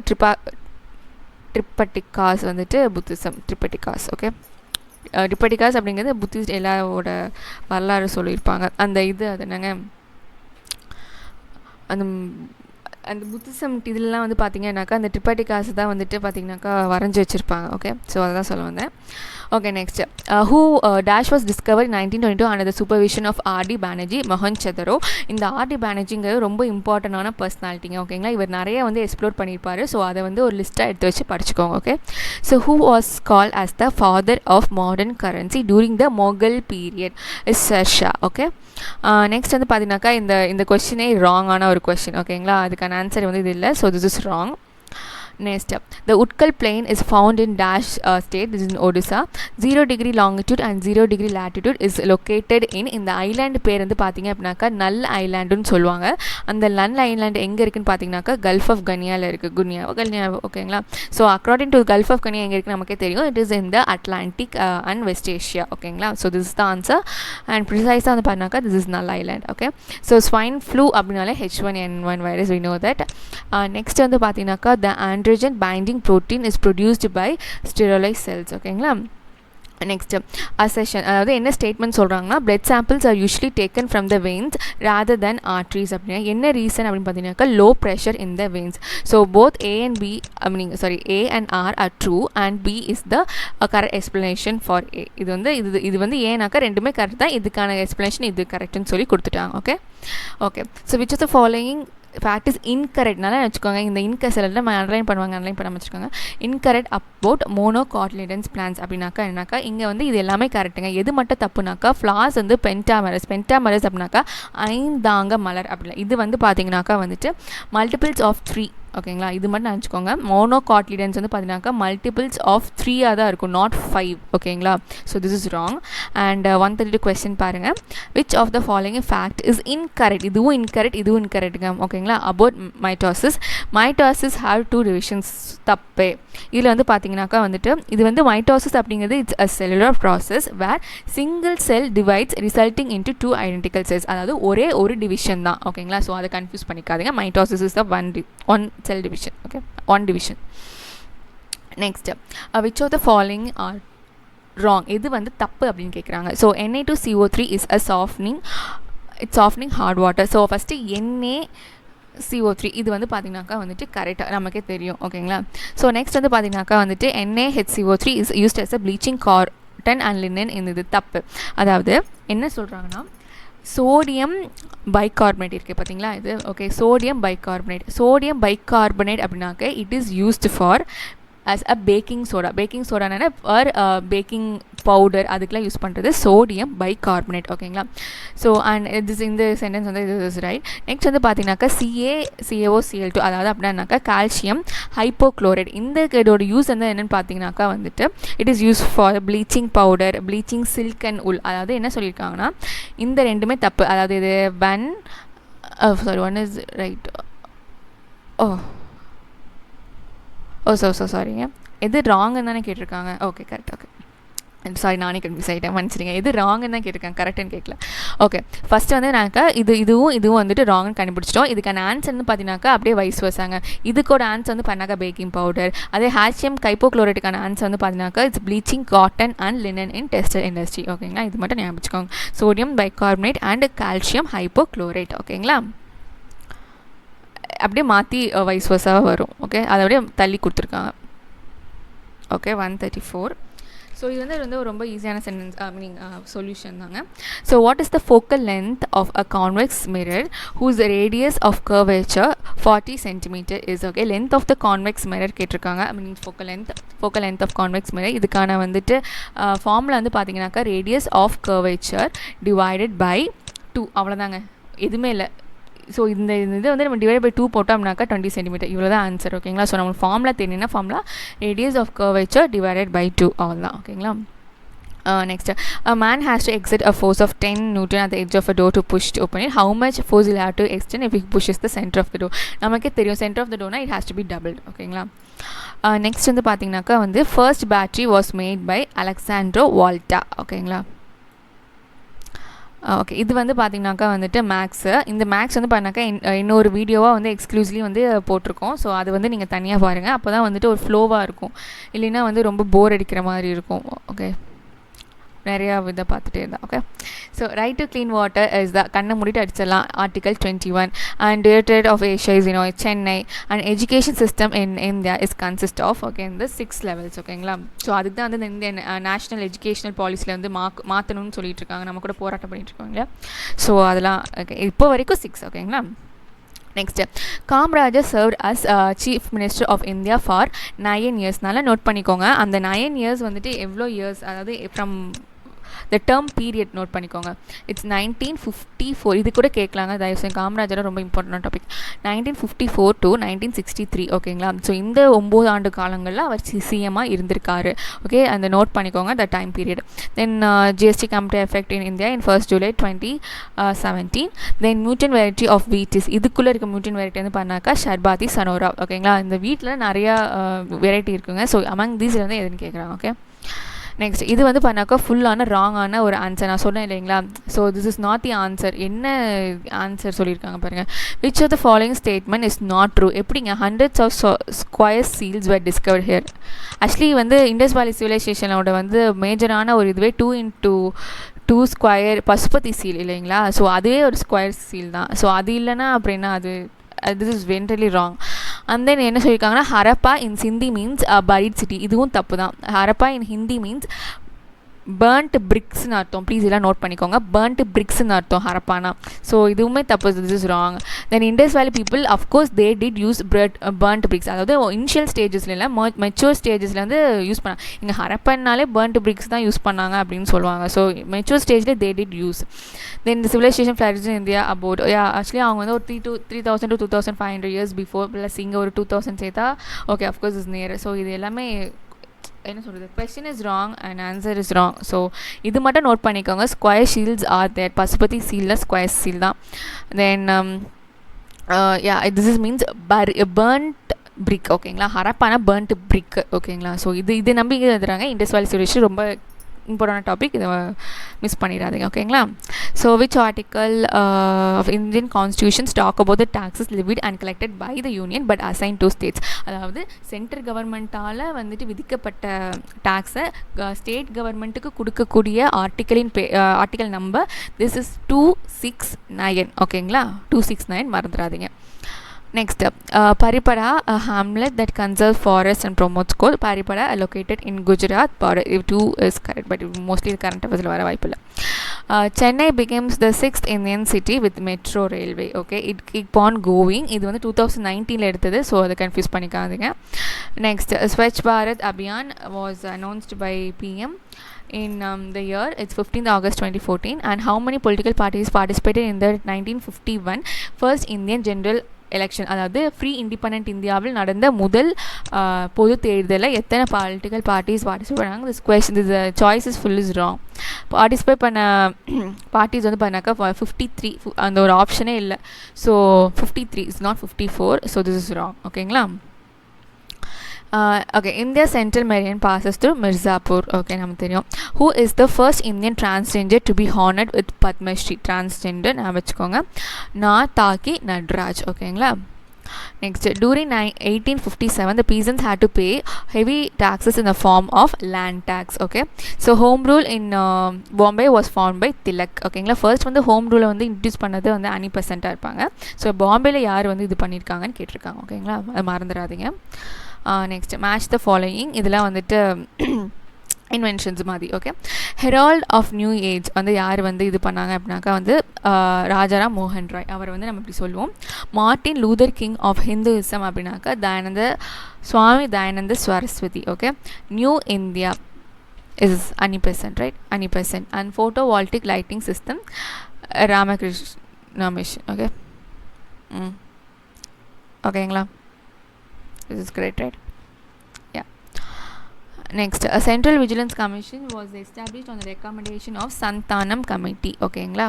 ட்ரிப்பட்டிகாஸ் வந்துட்டு புத்திசம். ட்ரிப்பட்டிகாஸ். ஓகே, ட்ரிப்பட்டிகாஸ் அப்படிங்கிறது புத்திஸ்ட் எல்லாரோட வரலாறு சொல்லியிருப்பாங்க. அந்த இது அது என்னங்க, அந்த புத்திசம் இதெல்லாம் வந்து பார்த்தீங்கன்னாக்கா அந்த ட்ரிப்பட்டிகாஸ் தான் வந்துட்டு பார்த்தீங்கன்னாக்கா வரைஞ்சி வச்சுருப்பாங்க. ஓகே, ஸோ அதுதான் சொல்ல வந்தேன். Okay, next. Who dash was discover 1922 under the supervision of R D Banerjee Mohenjodaro. இந்த ஆர்டி பானர்ஜிங்கிறது ரொம்ப இம்பார்ட்டண்டான பர்சனாலிட்டிங்க. ஓகேங்களா? இவர் நிறைய வந்து எக்ஸ்ப்ளோர் பண்ணியிருப்பார். ஸோ அதை வந்து ஒரு லிஸ்ட்டாக எடுத்து வச்சு படிச்சுக்கோங்க. Okay, so who was call as the father of modern currency during the Mughal period? Is Shah. Okay, next வந்து பார்த்தீங்கன்னாக்கா இந்த கொஸ்டினே ராங்கான ஒரு கொஸ்டின். ஓகேங்களா? அதுக்கான ஆன்சர் வந்து இது இல்லை. So this is wrong. Next, the Utkal plain is found in dash state, this is in Odisha. 0 degree longitude and 0 degree latitude is located in இந்த ஐலாண்ட் பேர் வந்து பார்த்தீங்க அப்படின்னாக்கா நல் ஐலாண்டுன்னு சொல்லுவாங்க. அந்த நல் ஐலாண்டு எங்கே இருக்குன்னு பார்த்தீங்கன்னாக்கா கல்ஃப் ஆஃப் கனியாவில் இருக்குது. கனியா ஓகேங்களா. So according to Gulf of Guinea எங்கே இருக்குன்னு நமக்கே தெரியும். It is in the Atlantic and West Asia. ஓகேங்களா. So this is the answer. And ப்ரிசைஸாக வந்து பார்த்தீங்கன்னாக்கா this is Null Island. Okay. So swine flu அப்படின்னாலே H1N1 virus, we know that. Next வந்து பார்த்தீங்கன்னாக்கா the androgen binding protein is produced by steroid cells. ஓகேங்களா. Next assertion, அதாவது என்ன statement சொல்கிறாங்கன்னா blood samples are usually taken from the veins rather then arteries. அப்படின்னா என்ன reason அப்படின்னு பார்த்தீங்கன்னாக்கா low pressure in the veins. So both A and B A and R are true and B is the correct explanation for A. இது வந்து ஏனாக்கா ரெண்டுமே correct தான், இதுக்கான explanation இது கரெக்ட்னு சொல்லி கொடுத்துட்டாங்க. Okay. So which of the following fact is இன்கரெக்ட்னால வச்சுக்கோங்க. இந்த சில நம்ம அனலைன் பண்ணாமல் வச்சுக்கோங்க. இன்கரெக்ட் அபவுட் மோனோகாட்லிடன்ஸ் பிளான்ஸ் அப்படின்னாக்கா என்னக்கா இங்கே வந்து இது எல்லாமே கரெக்டுங்க. எது மட்டும் தப்புனாக்கா ஃப்ளார்ஸ் வந்து பென்டாமரஸ் அப்படின்னாக்கா ஐந்தாங்க மலர் அப்படின்னா இது வந்து பார்த்தீங்கன்னாக்கா வந்துட்டு மல்டிபிள்ஸ் ஆஃப் 3. ஓகேங்களா. இது மட்டும் நினச்சிக்கோங்க. மோனோகாட்லிடன்ஸ் வந்து பார்த்தீங்கன்னாக்கா மல்டிபிள்ஸ் ஆஃப் 3 தான் இருக்கும், நாட் 5. ஓகேங்களா. So this is wrong. And 132 question பாருங்கள். Which of the following fact is incorrect. இதுவும் இன்கரெக்ட்டுங்க. ஓகேங்களா. About mitosis have 2 divisions. தப்பு. இதில் வந்து பார்த்தீங்கன்னாக்கா வந்துட்டு இது வந்து மைட்டோசிஸ் அப்படிங்கிறது it's a cellular process where single cell divides resulting into 2 identical cells. அதாவது ஒரே ஒரு டிவிஷன் தான். ஓகேங்களா. ஸோ அதை கன்ஃபியூஸ் பண்ணிக்காதீங்க. Mitosis is the one cell division. Okay, one division. Next, which of the following are wrong? இது வந்து தப்பு அப்படின்னு கேட்குறாங்க. So Na2CO3 is a softening hard water. So first NaCO3 இது வந்து பார்த்தீங்கன்னாக்கா வந்துட்டு கரெக்டாக நமக்கே தெரியும். ஓகேங்களா. ஸோ நெக்ஸ்ட் வந்து பார்த்தீங்கன்னாக்கா வந்துட்டு NaHCO3 is used as a bleaching cotton and linen. இது தப்பு. அதாவது என்ன சொல்கிறாங்கன்னா சோடியம் பைகார்பனேட் இருக்குது பார்த்தீங்களா இது. ஓகே. சோடியம் பைகார்பனேட் அப்படின்னாக்க it is used for as a baking soda or baking powder அதுக்கெல்லாம் யூஸ் பண்ணுறது சோடியம் பைகார்பனேட். ஓகேங்களா. ஸோ அண்ட் இந்த சென்டென்ஸ் வந்து இது இஸ் ரைட். நெக்ஸ்ட் வந்து பார்த்தீங்கன்னாக்கா CaCO2 அதாவது அப்படின்னாக்கா கால்சியம் ஹைப்போக்ளோரைட். இந்த இதோட யூஸ் வந்து என்னென்னு பார்த்தீங்கன்னாக்கா வந்துட்டு it is use for bleaching powder, bleaching silk and wool. அதாவது என்ன சொல்லியிருக்காங்கன்னா இந்த ரெண்டுமே தப்பு. அதாவது இது ஒன் இஸ் ரைட். சாரிங்க. எது ராங்குன்னு தானே கேட்டிருக்காங்க. Okay correct. ஓகே சாரி, நானே கன்ஃபியூஸ் ஆகிட்டேன், மன்னிச்சிடுங்க. எது ராங்குன்னு தான் கேட்டிருக்காங்க, கரெக்டுன்னு கேட்கல. ஓகே. ஃபஸ்ட்டு வந்து நாக்கா இதுவும் வந்துட்டு ராங்குன்னு கண்டுபிடிச்சிட்டோம். இதுக்கான ஆன்சர்னு பார்த்தீங்கன்னாக்கா அப்படியே வைஸ் வர்சாங்க. இதுக்கோட ஆன்சர் வந்து பண்ணாக்கா பேக்கிங் பவுடர். அதே ஹால்சியம் கைப்போக்ளோரைட்டுக்கான ஆன்சர் வந்து பார்த்தீங்கன்னாக்கா it's bleaching cotton and linen in textile industry. ஓகேங்களா. இது மட்டும் ஞாபகம் வச்சுக்கோங்க. Sodium bicarbonate and calcium hypochlorite. ஓகேங்களா. அப்படியே மாற்றி வைஸ் வர்ஸாக வரும். ஓகே. அதை அப்படியே தள்ளி கொடுத்துருக்காங்க. ஓகே. 134. ஸோ இது வந்து ரொம்ப ஈஸியான சென்டென்ஸ் சொல்யூஷன் தாங்க. So what is the focal length of a convex mirror whose radius of curvature 40 centimeter is. Okay. Length of the convex mirror கேட்டிருக்காங்க. Focal length of convex mirror. இதுக்கான வந்துட்டு formula வந்து பார்த்தீங்கன்னாக்கா radius of curvature divided by 2. அவ்வளோதாங்க, எதுவுமே இல்லை. So இந்த இது வந்து நம்ம டிவைட் பை 2 போட்டோம்னாக்கா 20 centimeter. இவ்வளோ தான் ஆன்சர். ஓகேங்களா. ஸோ நம்ம ஃபார்முலா தெரியுன்னா formula radius of curvature divided by 2 அவ்வளோதான். ஓகேங்களா. Next, a man has to exert a force of 10 Newton at the edge of a door to push to open it. How much force will have to extend if he pushes the center of the door? நமக்கே தெரியும் center of the door it has to be doubled. ஓகேங்களா. Next வந்து பார்த்தீங்கன்னாக்கா வந்து first battery was made by Alessandro Volta. ஓகேங்களா. Okay. இது வந்து பார்த்தீங்கன்னாக்கா வந்துட்டு மேக்ஸு. இந்த மேக்ஸ் வந்து பார்த்திங்கனாக்கா இன்னொரு வீடியோவாக வந்து எக்ஸ்க்ளூசிவ்லி வந்து போட்டிருக்கோம். ஸோ அது வந்து நீங்கள் தனியாக பாருங்கள். அப்போ தான் வந்துட்டு ஒரு ஃப்ளோவாக இருக்கும். இல்லைன்னா வந்து ரொம்ப போர் அடிக்கிற மாதிரி இருக்கும். ஓகே. நிறையா இதை பார்த்துட்டே இருந்தால். Okay. So right to clean water is the கண்ணை மூடிட்டு அடிச்சிடலாம். Article 21. And directorate of Asia is Chennai. And education system in India is consist of இந்த 6 levels. ஓகேங்களா. ஸோ அதுக்கு தான் வந்து இந்த நேஷ்னல் எஜுகேஷனல் பாலிசியில் வந்து மாற்றணும்னு சொல்லிட்டு இருக்காங்க. நம்ம கூட போராட்டம் பண்ணிட்டு இருக்காங்க. ஸோ அதெல்லாம் ஓகே. இப்போ வரைக்கும் 6. ஓகேங்களா. Next Kamarajar served as chief minister of India for 9 years. நல்லா நோட் பண்ணிக்கோங்க. அந்த 9 years வந்துட்டு எவ்வளோ இயர்ஸ், அதாவது from the term period note பண்ணிக்கோங்க. இட்ஸ் 1954. இது கூட கேட்கலாங்க தயவுசெய்து, காமராஜர் ரொம்ப இம்பார்ட்டன்ட் டாபிக். 1954 to 1963 ஓகேங்களா. ஸோ இந்த 9 ஆண்டு காலங்களில் அவர் சிஎம்மாக இருந்திருக்காரு. ஓகே, அந்த நோட் பண்ணிக்கோங்க the time period. Then GST come to effect in India in 1st July 2017. Then mutant variety of wheat is, இதுக்குள்ளே இருக்க மியூட்டன் வெரைட்டி வந்து பண்ணாக்கா ஷர்பாதி சனோரா. ஓகேங்களா, இந்த வீட்டில் நிறையா வெரைட்டி இருக்குங்க. ஸோ அமங் தீஸ் வந்து எதுன்னு கேட்குறாங்க. ஓகே, நெக்ஸ்ட் இது வந்து பண்ணாக்கா ஃபுல்லான ராங்கான ஒரு ஆன்சர். நான் சொன்னேன் இல்லைங்களா. So this is not the answer. என்ன ஆன்சர் சொல்லியிருக்காங்க பாருங்கள். Which of the following statement is not true. எப்படிங்க hundreds of square seals were discovered here. Actually வந்து இண்டஸ் வேலி சிவிலைசேஷனோட வந்து மேஜரான ஒரு இதுவே 2x2 ஸ்கொயர் பசுபதி சீல் இல்லைங்களா. ஸோ அதுவே ஒரு ஸ்கொயர் சீல் தான். ஸோ அது இல்லைன்னா அப்படின்னா அது this is evidently wrong. And then என்ன சொல்லியிருக்காங்கன்னா Harappa in Hindi means buried city. இதுவும் தப்பு தான். Harappa in Hindi means burnt பிரிக்ஸ்னு அர்த்தம். ப்ளீஸ் எல்லாம் நோட் பண்ணிக்கோங்க. பேர்ன்ட் பிரிக்ஸ்னு அர்த்தம் ஹரப்பானா. ஸோ இதுவுமே தப்பு. This is wrong. Then Indus valley people of course they did use burnt bricks. அதாவது இனிஷியல் ஸ்டேஜஸில் இல்லை, மெச்சூர் ஸ்டேஜஸில் வந்து யூஸ் பண்ணாங்க. இங்கே ஹரப்பன்னாலே பேர்ன்ட் பிரிக்ஸ் தான் யூஸ் பண்ணாங்க அப்படின்னு சொல்லுவாங்க. ஸோ மெச்சூர் ஸ்டேஜில் தே டிட் யூஸ். தென் இந்த civilization flourish in India about actually அவங்க வந்து ஒரு 3000 to 2500 இயர்ஸ் பிஃபோர் ப்ளஸ் இங்கே ஒரு 2000 சேர்த்தா okay of course is near. So இது எல்லாமே என்ன சொல்கிறது, question is wrong and answer is wrong. So இது மட்டும் நோட் பண்ணிக்கோங்க. Square shields are there. Pashupati சீலில் ஸ்கொயர் சீல் தான். Then this is means burnt brick. ஓகேங்களா, ஹரப்பான பேர்ன்ட் பிரிக். ஓகேங்களா, ஸோ இது நம்பிக்கை வந்துடுறாங்க. இண்டஸ் வேலி சிவிலைசேஷன் ரொம்ப இம்பார்ட்டன்ட் டாபிக், இதை மிஸ் பண்ணிடாதீங்க. ஓகேங்களா. So which article of Indian constitutions talk about the taxes levied and collected by the union but assign to states. அதாவது சென்ட்ரல் கவர்மெண்ட்டால் வந்துட்டு விதிக்கப்பட்ட டாக்ஸை ஸ்டேட் கவர்மெண்ட்டுக்கு கொடுக்கக்கூடிய ஆர்டிக்கல் நம்பர் திஸ் இஸ் 269. ஓகேங்களா, 269 மறந்துடாதீங்க. Next, Paripada, a hamlet that conserves forests and promotes coal. Paripada, located in Gujarat. If 2 is correct, but mostly the current affairs vara vaipilla. Chennai becomes the 6th Indian city with metro railway. Okay, it keep on going. இது வந்து 2019 எடுத்தது, so அதை confuse பண்ணிக்காதீங்க. Next, Swachh Bharat Abhiyan was announced by PM in the year, it's 15th August 2014. And how many political parties participated in the 1951 first Indian general election? அதாவது free independent இந்தியாவில் நடந்த முதல் பொது தேர்தலில் எத்தனை பொலிட்டிக்கல் பார்ட்டிஸ் பார்ட்டிசிபேட் பண்ணாங்க? This question this choice is full is wrong. Participate பண்ண parties வந்து பண்ணாக்கா 53, அந்த ஒரு ஆப்ஷனே இல்லை. So 53 is not 54. So this is wrong. ஓகேங்களா. Okay, India Central Meridian passes through Mirzapur. Okay, நமக்கு தெரியும். Who is the first Indian transgender to be honored with Padma Shri? Transgender நான் வச்சுக்கோங்க, தாக்கி நட்ராஜ். ஓகேங்களா. Next, during 1857 the peasants had to pay heavy taxes in the form of land tax. Okay, so home rule in Bombay was found by Tilak. ஓகேங்களா. First வந்து home ரூலை வந்து introduce பண்ணது வந்து அனிபெசண்ட்டாக இருப்பாங்க. ஸோ பாம்பேயில் யார் வந்து இது பண்ணியிருக்காங்கன்னு கேட்டிருக்காங்க. ஓகேங்களா, அது மறந்துடாதீங்க. Next, match the following. இதெல்லாம் வந்துட்டு இன்வென்ஷன்ஸ் மாதிரி. Okay, herald of new age வந்து யார் வந்து இது பண்ணாங்க அப்படின்னாக்கா வந்து ராஜாராம் மோகன் ராய். அவர் வந்து நம்ம இப்படி சொல்லுவோம். Martin Luther King of Hinduism அப்படின்னாக்கா Swami Dayananda Saraswati. Okay, New India is Annie Besant, right, Annie Besant. And photovoltaic lighting system Ramakrishna Mission. Okay, ஓகேங்களா. This is great, right? Yeah. Next, a Central Vigilance Commission was established on the recommendation of Santhanam Committee. ஓகேங்களா.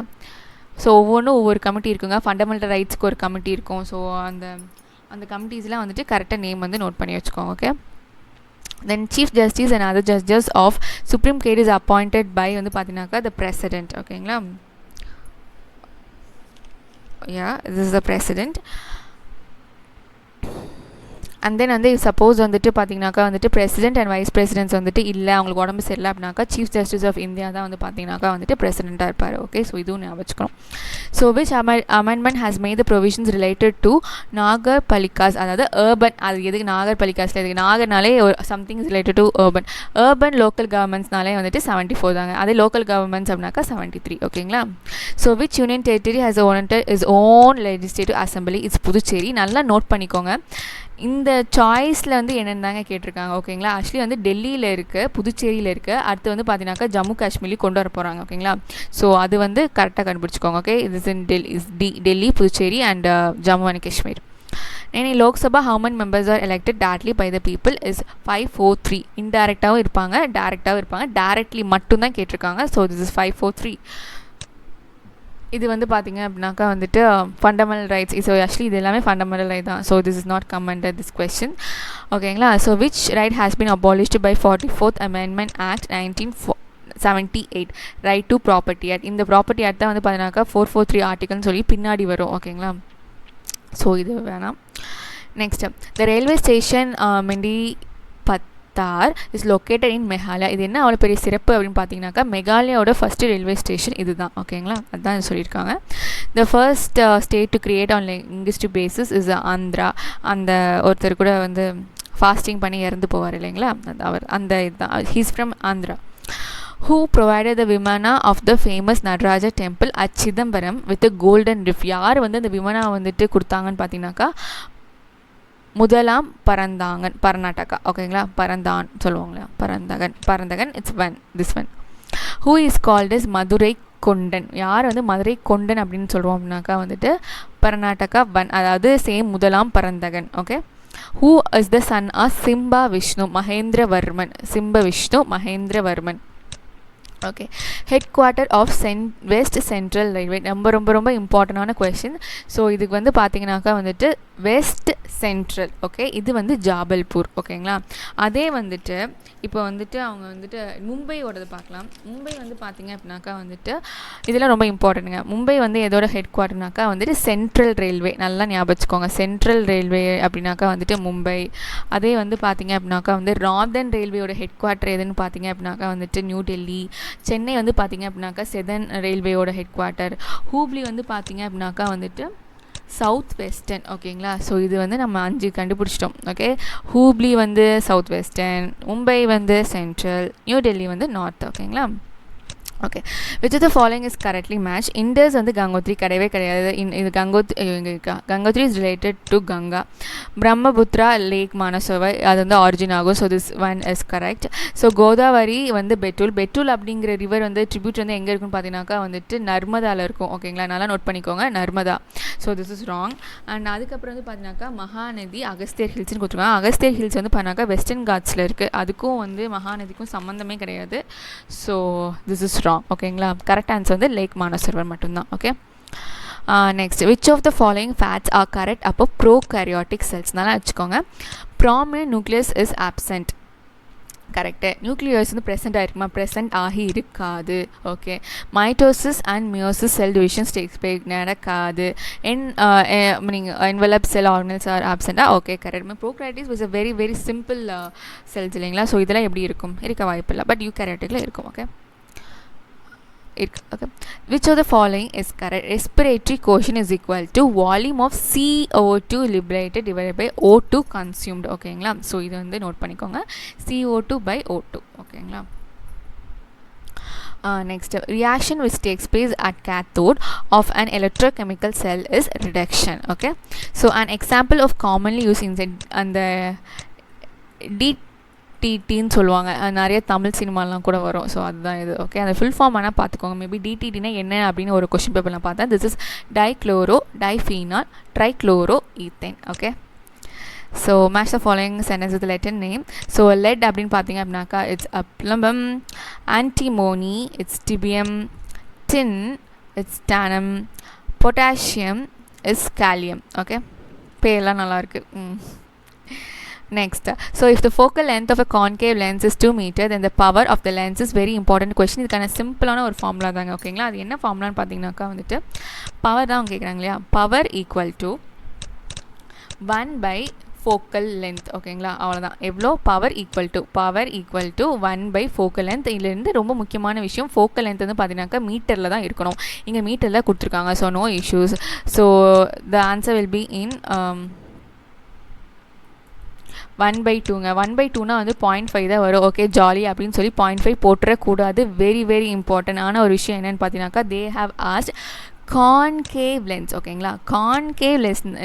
So ஒவ்வொரு committee இருக்குங்க. Fundamental ரைட்ஸ்க்கு ஒரு committee இருக்கும். So அந்த கமிட்டிஸ்லாம் வந்துட்டு கரெக்டாக name வந்து நோட் பண்ணி வச்சுக்கோங்க. Okay. Then chief justice and other judges of supreme court is appointed by வந்து பார்த்தீங்கன்னாக்கா த பிரசிடென்ட். ஓகேங்களா. this is the president. And then வந்து சப்போஸ் வந்துட்டு பார்த்தீங்கன்னாக்கா வந்துட்டு பிரசிடென்ட் அண்ட் வைஸ் பிரசிடென்ட்ஸ் வந்துட்டு இல்லை, அவங்களுக்கு உடம்பு சரியில்லை அப்படின்னாக்கா சீஃப் ஜஸ்டிஸ் ஆஃப் இந்தியா தான் வந்து பார்த்தீங்கன்னாக்கா வந்துட்டு பிரசிடென்ட்டாக இருப்பார். ஓகே, ஸோ இதுவும் ஞாபகம் வச்சுக்கணும். So which amendment has made the provisions related to Nagar Palikas, அதாவது ஏர்பன். அது எதுக்கு நாகர் பலிகாஸில் எதுக்கு நாகர்னாலே ஒரு something is related to urban local கவர்மெண்ட்ஸ்னாலே வந்துட்டு 74 தாங்க. அதே லோக்கல் கவர்மெண்ட்ஸ் அப்படின்னாக்கா 73. ஓகேங்களா. So which union territory has is own legislative assembly? It's Puducherry. நல்லா நோட் பண்ணிக்கோங்க. இந்த சாய்ஸில் வந்து என்னென்னாங்க கேட்டிருக்காங்க ஓகேங்களா. ஆக்சுவலி வந்து டெல்லியில் இருக்குது, புதுச்சேரியில் இருக்குது, அடுத்து வந்து பார்த்தீங்கன்னாக்கா ஜம்மு காஷ்மீர்லேயும் கொண்டு வர போகிறாங்க ஓகேங்களா. ஸோ அது வந்து கரெக்டாக கண்டுபிடிச்சிக்கோங்க. ஓகே, இது is in Delhi, Puducherry and Jammu and Kashmir. In Lok Sabha, how many members are elected directly by the people is 543. இன்டைரக்டாகவும் இருப்பாங்க, டைரெக்டாகவும் இருப்பாங்க. டைரக்ட்லி மட்டும்தான் கேட்டிருக்காங்க. So this is 543. இது வந்து பார்த்தீங்க அப்படின்னாக்கா வந்துட்டு ஃபண்டமெண்டல் ரைட்ஸ். ஸோ ஆக்சுவலி இது எல்லாமே ஃபண்டமெண்டல் ரைட் தான். So this is not come under this question ஓகேங்களா. So which right has been abolished by 44th Amendment Act 1978, right to property act. இந்த ப்ராப்பர்ட்டி ஆக்ட் தான் வந்து பார்த்தீங்கன்னாக்கா 443 ஆர்டிகல்னு சொல்லி பின்னாடி வரும் ஓகேங்களா. ஸோ இது வேணாம். Next the railway station Mendipathar is located in Meghalaya. இது என்ன அவ்வளோ பெரிய சிறப்பு அப்படின்னு பார்த்தீங்கன்னாக்கா மெகாலயாவோட ஃபஸ்ட்டு ரயில்வே ஸ்டேஷன் இது தான் ஓகேங்களா. அதுதான் சொல்லியிருக்காங்க. The first state to create on linguistic basis is Andhra. அந்த ஒருத்தர் கூட வந்து ஃபாஸ்டிங் பண்ணி இறந்து போவார் இல்லைங்களா, அவர் அந்த இதுதான். He's from Andhra. Who provided the Vimana of the famous Nataraja temple at Chidambaram with a golden reef? யார் வந்து அந்த விமானா வந்துட்டு கொடுத்தாங்கன்னு பார்த்தீங்கன்னாக்கா முதலாம் பரந்தாங்கன், கர்நாடகா ஓகேங்களா. பரந்தான் சொல்லுவாங்களா, Parantaka it's this one. Who is called as Maduraikondan? யார் வந்து மதுரை கொண்டன் அப்படின்னு சொல்லுவோம் அப்படின்னாக்கா வந்துட்டு கர்நாடகா ஒன், அதாவது சேம் முதலாம் Parantaka. Okay. Who is the son of Simba Vishnu Mahendravarman? Okay. Head quarter of West Central Railway. ரொம்ப இம்பார்ட்டண்டான கொஷின். ஸோ இதுக்கு வந்து பார்த்தீங்கன்னாக்கா வந்துட்டு வெஸ்ட் சென்ட்ரல். ஓகே, இது வந்து ஜாபல்பூர் ஓகேங்களா. அதே வந்துட்டு இப்போ வந்துட்டு அவங்க வந்துட்டு மும்பையோடது பார்க்கலாம். மும்பை வந்து பார்த்தீங்க அப்படின்னாக்கா வந்துட்டு இதெல்லாம் ரொம்ப இம்பார்ட்டன்ட்டுங்க. மும்பை வந்து எதோட ஹெட் குவார்ட்டர்னாக்கா வந்துட்டு சென்ட்ரல் ரயில்வே. நல்லா ஞாபகம் வச்சுக்கோங்க, சென்ட்ரல் ரயில்வே அப்படின்னாக்கா வந்துட்டு மும்பை. அதே வந்து பார்த்தீங்க அப்படின்னாக்கா வந்து நார்தர்ன் ரயில்வேயோட ஹெட் குவார்ட்டர் எதுன்னு பார்த்தீங்க அப்படின்னாக்கா வந்துட்டு நியூ டெல்லி. சென்னை வந்து பார்த்தீங்க அப்படின்னாக்கா செதர்ன் ரயில்வேயோட ஹெட் குவார்ட்டர். ஹூப்ளி வந்து பார்த்தீங்க அப்படின்னாக்கா வந்துட்டு சவுத் வெஸ்டர்ன் ஓகேங்களா. ஸோ இது வந்து நம்ம 5 கண்டுபிடிச்சிட்டோம். ஓகே, ஹூப்ளி வந்து சவுத் வெஸ்டர்ன், மும்பை வந்து சென்ட்ரல், நியூ டெல்லி வந்து நார்த் ஓகேங்களா. Okay, which of the following is correctly match? Indus வந்து கங்கோத்ரி கிடையவே கிடையாது. இது Gangotri is related to Ganga. Brahmaputra lake மானசோவை அது வந்து ஆரிஜின் ஆகும். So this one is correct. So Godavari வந்து பெட்டுல் அப்படிங்கிற ரிவர் வந்து ட்ரிபியூட் வந்து எங்கே இருக்குன்னு பார்த்தீங்கன்னாக்கா வந்துட்டு நர்மதாவில் இருக்கும் ஓகேங்களா. நல்லா நோட் பண்ணிக்கோங்க, Narmada. So this is wrong. And அதுக்கப்புறம் வந்து பார்த்தீங்கன்னாக்கா மகாநதி அகஸ்தியர் ஹில்ஸ்னு கொடுத்துருக்காங்க. அகஸ்தியர் ஹில்ஸ் வந்து பார்த்தீங்கன்னாக்கா வெஸ்டர்ன் காட்ஸில் இருக்குது. அதுக்கும் வந்து மகாநதிக்கும் சம்மந்தமே கிடையாது. ஸோ திஸ் இஸ் ராங் ஓகேங்களா. கரெக்ட் ஆன்சர் வந்து லேக் மானசரோவர் மட்டும்தான். Okay, next which of the following facts are correct about prokaryotic cells? நல்லா வச்சுக்கோங்க. Prominent nucleus is absent. Correct. Nucleus வந்து ப்ரெசென்ட் ஆகிருக்குமா? ப்ரெசென்ட் ஆகி இருக்காது. Okay. Mitosis and meiosis cell divisions takes place நடக்காது. நீங்கள் என்வலப் செல் ஆர்கனல்ஸ் ஆர் ஆப்சென்டா? Okay, correct. Prokaryotics was a very simple cells இல்லைங்களா. ஸோ இதெல்லாம் எப்படி இருக்கும்? இருக்க வாய்ப்பு இல்லை. பட் யூகேரியோட்டிக்கில் இருக்கும். Okay. Okay. Which of the following is correct? Respiratory quotient is equal to volume of CO2 liberated divided by O2 consumed. ஓகேங்களா. So இது வந்து நோட் பண்ணிக்கோங்க, CO2 by O2 ஓகேங்களா. Next, reaction which takes place at cathode of an electrochemical cell is reduction. Okay. So an example of commonly used inside and the டிடின்னு சொல்லுவாங்க. நிறைய தமிழ் சினிமாலாம் கூட வரும். So அதுதான் இது. ஓகே, அந்த ஃபுல் ஃபார்ம் ஆனால் பார்த்துக்கோங்க. மேபி டிடினா என்ன அப்படின்னு ஒரு கொஸ்டின் பேப்பர்லாம் பார்த்தேன். This is dichloro diphenyl trichloro ethane. Okay. So match the following sentence with letter name. So lead அப்படின்னு பார்த்தீங்க அப்படின்னாக்கா it's plumbum, antimony it's stibium, tin it's stannum, potassium is kalium. Okay, பேர்லாம் நல்லாயிருக்கு. Next, so if the focal length of a concave lens is 2 meters, then the power of the lens is very important question. இதுக்கான சிம்பிளான ஒரு formula தாங்க ஓகேங்களா. அது என்ன ஃபார்முலான்னு பார்த்தீங்கன்னாக்கா வந்துட்டு பவர் தான் கேட்குறாங்க இல்லையா. Power equal to 1 by focal length ஓகேங்களா. அவ்வளோதான். எவ்வளோ? Power equal to 1 by focal length. இதுலேருந்து ரொம்ப முக்கியமான விஷயம் ஃபோக்கல் லென்த் வந்து பார்த்தீங்கன்னாக்கா மீட்டரில் தான் இருக்கணும். இங்கே மீட்டரில் கொடுத்துருக்காங்க. So no issues. So the answer will be in 1/2ங்க. 1/2னா வந்து 0.5 தான் வரும். ஓகே, ஜாலி அப்படின்னு சொல்லி 0.5 போட்டுறக்கூடாது. வெரி இம்பார்ட்டன்டான ஒரு விஷயம் என்னென்னு பார்த்தீங்கன்னாக்கா they have asked concave lens ஓகேங்களா. கான்கேவ்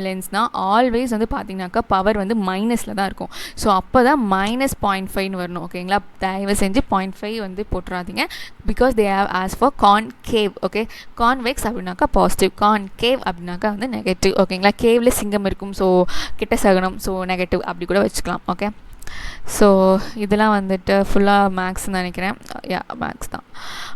லென்ஸ்னால் ஆல்வேஸ் வந்து பார்த்தீங்கன்னாக்கா பவர் வந்து மைனஸில் தான் இருக்கும். ஸோ அப்போ தான் -0.5 வரணும் ஓகேங்களா. தயவு செஞ்சு 0.5 வந்து போட்டுறாதீங்க. Because they have as for concave. Okay, convex அப்படின்னாக்கா பாசிட்டிவ், கான்கேவ் அப்படின்னாக்கா வந்து நெகட்டிவ் ஓகேங்களா. கேவில் சிங்கம் இருக்கும், ஸோ கிட்ட சகனம், ஸோ நெகட்டிவ் அப்படி கூட வச்சுக்கலாம். ஓகே, ஸோ இதெல்லாம் வந்துட்டு ஃபுல்லாக மேக்ஸ்ன்னு நினைக்கிறேன். மேக்ஸ் தான்.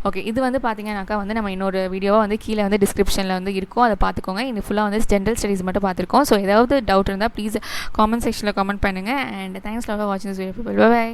ஓகே, இது வந்து பார்த்தீங்கன்னாக்கா வந்து நம்ம இன்னொரு வீடியோவாக வந்து கீழே வந்து டிஸ்கிரிப்ஷனில் வந்து இருக்கும், அதை பார்த்துக்கோங்க. இது ஃபுல்லாக வந்து ஜென்ரல் ஸ்டடீஸ் மட்டும் பார்த்துருக்கோம். ஸோ ஏதாவது டவுட் இருந்தால் ப்ளீஸ் காமெண்ட் செக்ஷனில் கமெண்ட் பண்ணுங்கள். அண்ட் தேங்க்ஸ் ஃபார் வாட்சிங் திஸ் வீடியோ. பை.